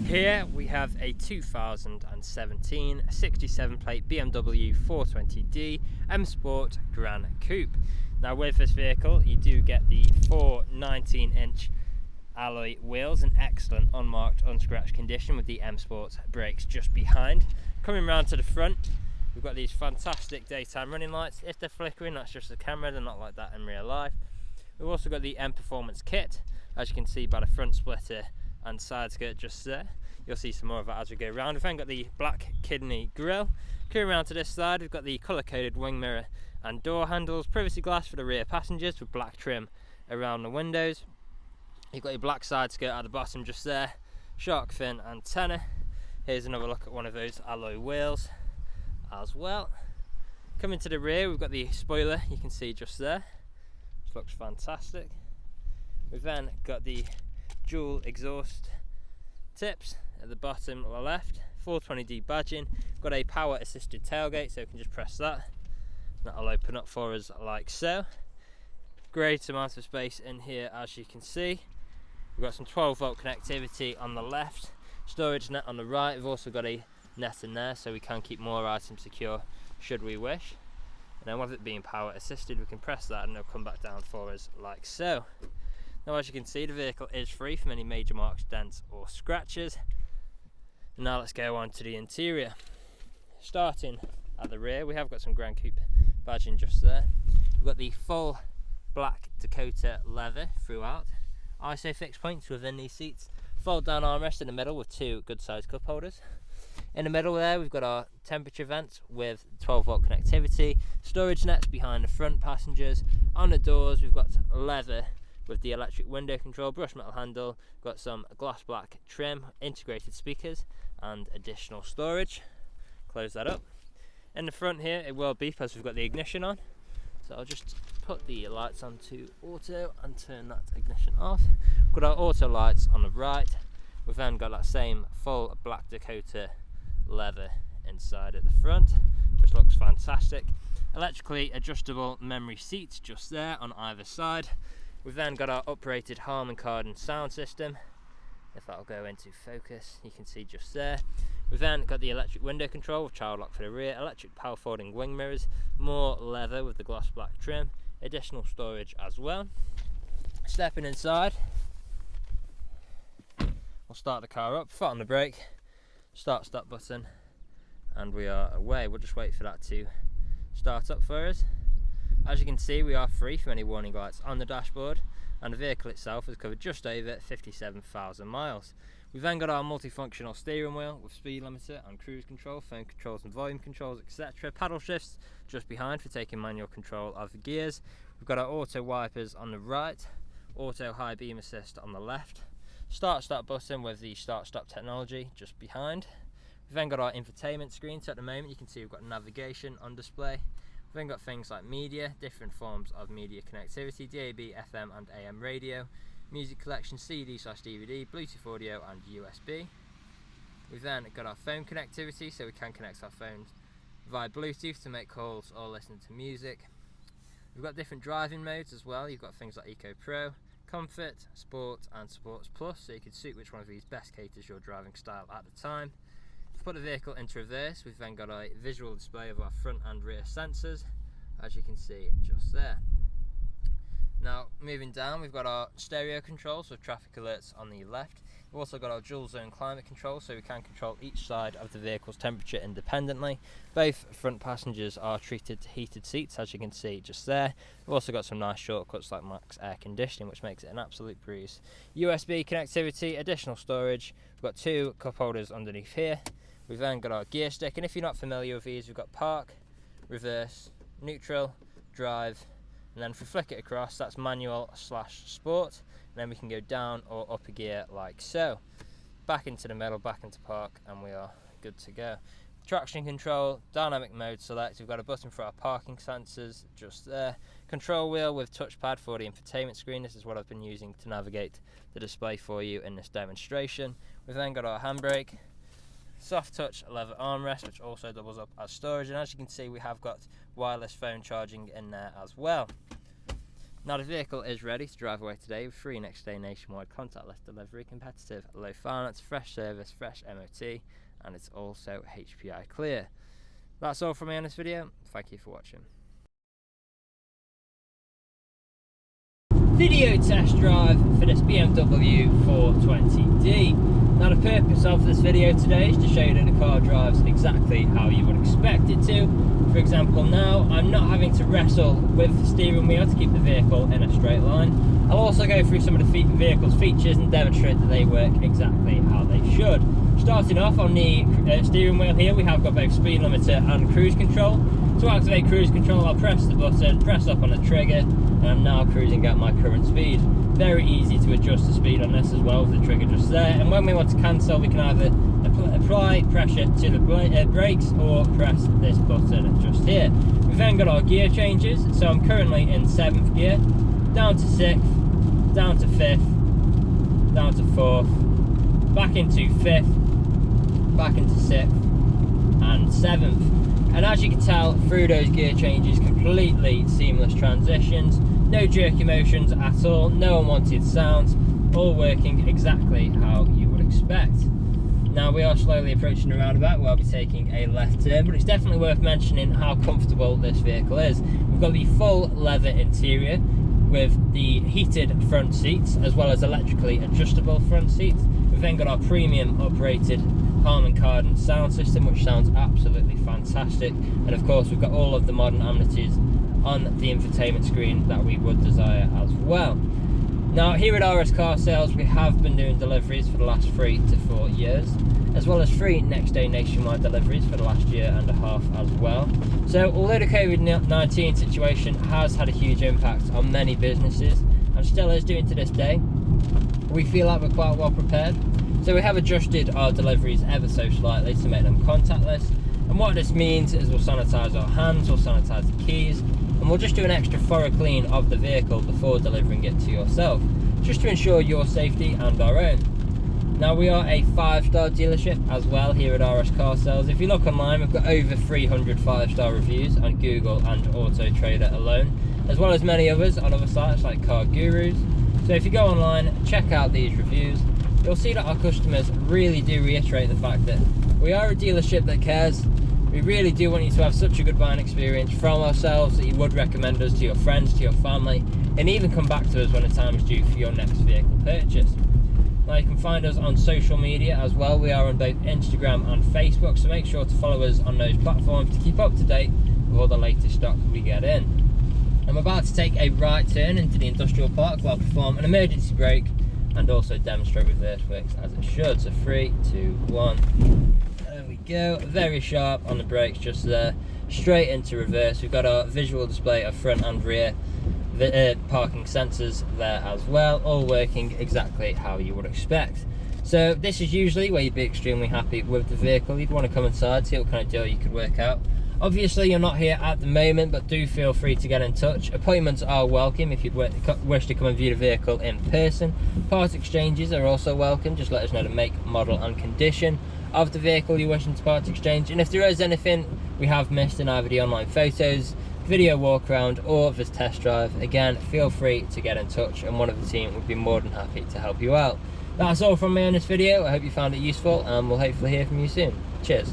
Here we have a 2017 67 plate BMW 420d M Sport GRAN Coupe. Now with this vehicle you do get the 4 19-inch alloy wheels in excellent unmarked unscratched condition with the M Sport brakes just behind. Coming round to the front, we've got these fantastic daytime running lights. If they're flickering, that's just the camera, they're not like that in real life. We've also got the M Performance kit, as you can see by the front splitter and side skirt just there. You'll see some more of that as we go around. We've then got the black kidney grille. Coming around to this side, we've got the colour-coded wing mirror and door handles, privacy glass for the rear passengers with black trim around the windows. You've got your black side skirt at the bottom just there, shark fin antenna. Here's another look at one of those alloy wheels as well. Coming to the rear, we've got the spoiler, you can see just there, which looks fantastic. We've then got the dual exhaust tips at the bottom on the left, 420D badging. We've got a power assisted tailgate, so we can just press that. That'll open up for us like so. Great amount of space in here, as you can see. We've got some 12-volt connectivity on the left, storage net on the right. We've also got a net in there, so we can keep more items secure should we wish. And then with it being power assisted, we can press that and it'll come back down for us like so. Now as you can see, the vehicle is free from any major marks, dents or scratches. Now let's go on to the interior. Starting at the rear, we have got some GRAN Coupe badging just there. We've got the full black Dakota leather throughout. ISO fixed points within these seats. Fold down armrest in the middle with 2 good sized cup holders. In the middle there we've got our temperature vents with 12-volt connectivity. Storage nets behind the front passengers. On the doors we've got leather with the electric window control, brushed metal handle, got some gloss black trim, integrated speakers and additional storage. Close that up. In the front here it will beep as we've got the ignition on, so I'll just put the lights onto auto and turn that ignition off. We've got our auto lights on the right. We've then got that same full black Dakota leather inside at the front, which looks fantastic. Electrically adjustable memory seats just there on either side. We've then got our uprated Harman Kardon sound system. If that'll go into focus, you can see just there. We've then got the electric window control with child lock for the rear, electric power folding wing mirrors, more leather with the gloss black trim, additional storage as well. Stepping inside, we'll start the car up, foot on the brake, start stop button, and we are away. We'll just wait for that to start up for us. As you can see, we are free from any warning lights on the dashboard, and the vehicle itself has covered just over 57,000 miles. We've then got our multifunctional steering wheel with speed limiter and cruise control, phone controls and volume controls, etc. Paddle shifts just behind for taking manual control of the gears. We've got our auto wipers on the right, auto high beam assist on the left, start stop button with the start stop technology just behind. We've then got our infotainment screen, so at the moment you can see we've got navigation on display. We've then got things like media, different forms of media connectivity, DAB, FM and AM radio, music collection, CD/DVD, Bluetooth audio and USB. We've then got our phone connectivity, so we can connect our phones via Bluetooth to make calls or listen to music. We've got different driving modes as well. You've got things like Eco Pro, Comfort, Sport and Sports Plus, so you can suit which one of these best caters your driving style at the time. To put the vehicle into reverse, we've then got a visual display of our front and rear sensors, as you can see just there. Now moving down, we've got our stereo controls with traffic alerts on the left. We've also got our dual zone climate control, so we can control each side of the vehicle's temperature independently. Both front passengers are treated to heated seats, as you can see just there. We've also got some nice shortcuts like max air conditioning, which makes it an absolute breeze. USB connectivity, additional storage. We've got 2 cup holders underneath here. We've then got our gear stick, and if you're not familiar with these, we've got park, reverse, neutral, drive, and then if we flick it across, that's manual/sport, and then we can go down or up a gear like so. Back into the middle, back into park, and we are good to go. Traction control, dynamic mode select. We've got a button for our parking sensors just there. Control wheel with touchpad for the infotainment screen. This is what I've been using to navigate the display for you in this demonstration. We've then got our handbrake, soft touch leather armrest, which also doubles up as storage, and as you can see we have got wireless phone charging in there as well. Now the vehicle is ready to drive away today with free next day nationwide contactless delivery, competitive low finance, fresh service, fresh MOT, and it's also HPI clear. That's all from me on this video. Thank you for watching. Video test drive for this BMW 420D. Now the purpose of this video today is to show you that the car drives exactly how you would expect it to. For example, now I'm not having to wrestle with the steering wheel to keep the vehicle in a straight line. I'll also go through some of the vehicle's features and demonstrate that they work exactly how they should. Starting off on the steering wheel here, we have got both speed limiter and cruise control. To activate cruise control, I'll press the button, press up on the trigger, and I'm now cruising at my current speed. Very easy to adjust the speed on this as well with the trigger just there. And when we want to cancel, we can either apply pressure to the brakes or press this button just here. We've then got our gear changes, so I'm currently in 7th gear, down to 6th, down to 5th, down to 4th, back into 5th, back into 6th, and 7th. And as you can tell through those gear changes, completely seamless transitions, no jerky motions at all, no unwanted sounds, all working exactly how you would expect. Now we are slowly approaching the roundabout where I'll be taking a left turn, but it's definitely worth mentioning how comfortable this vehicle is. We've got the full leather interior with the heated front seats as well as electrically adjustable front seats. We've then got our premium uprated Harman Kardon sound system, which sounds absolutely fantastic, and of course we've got all of the modern amenities on the infotainment screen that we would desire as well. Now here at RS Car Sales, we have been doing deliveries for the last 3 to 4 years, as well as free next day nationwide deliveries for the last year and a half as well. So although the COVID-19 situation has had a huge impact on many businesses, and still is doing to this day, we feel like we're quite well prepared. So we have adjusted our deliveries ever so slightly to make them contactless. And what this means is we'll sanitize our hands, we'll sanitize the keys, and we'll just do an extra thorough clean of the vehicle before delivering it to yourself, just to ensure your safety and our own. Now we are a 5-star dealership as well here at RS Car Sales. If you look online, we've got over 300 5-star reviews on Google and Autotrader alone, as well as many others on other sites like Car Gurus. So if you go online, check out these reviews, you'll see that our customers really do reiterate the fact that we are a dealership that cares. We really do want you to have such a good buying experience from ourselves that you would recommend us to your friends, to your family, and even come back to us when the time is due for your next vehicle purchase. Now you can find us on social media as well. We are on both Instagram and Facebook, so make sure to follow us on those platforms to keep up to date with all the latest stock we get in. I'm about to take a right turn into the industrial park where I'll perform an emergency brake and also demonstrate with earthworks as it should. So 3, 2, 1. There we go. Very sharp on the brakes just there. Straight into reverse. We've got our visual display of front and rear parking sensors there as well, all working exactly how you would expect. So this is usually where you'd be extremely happy with the vehicle. You'd want to come inside, see what kind of deal you could work out. Obviously you're not here at the moment, but do feel free to get in touch. Appointments are welcome if you'd wish to come and view the vehicle in person. Part exchanges are also welcome. Just let us know the make, model and condition of the vehicle you're wishing to part exchange, and if there is anything we have missed in either the online photos, video walk around or this test drive, again feel free to get in touch and one of the team would be more than happy to help you out. That's all from me on this video. I hope you found it useful and we'll hopefully hear from you soon. Cheers.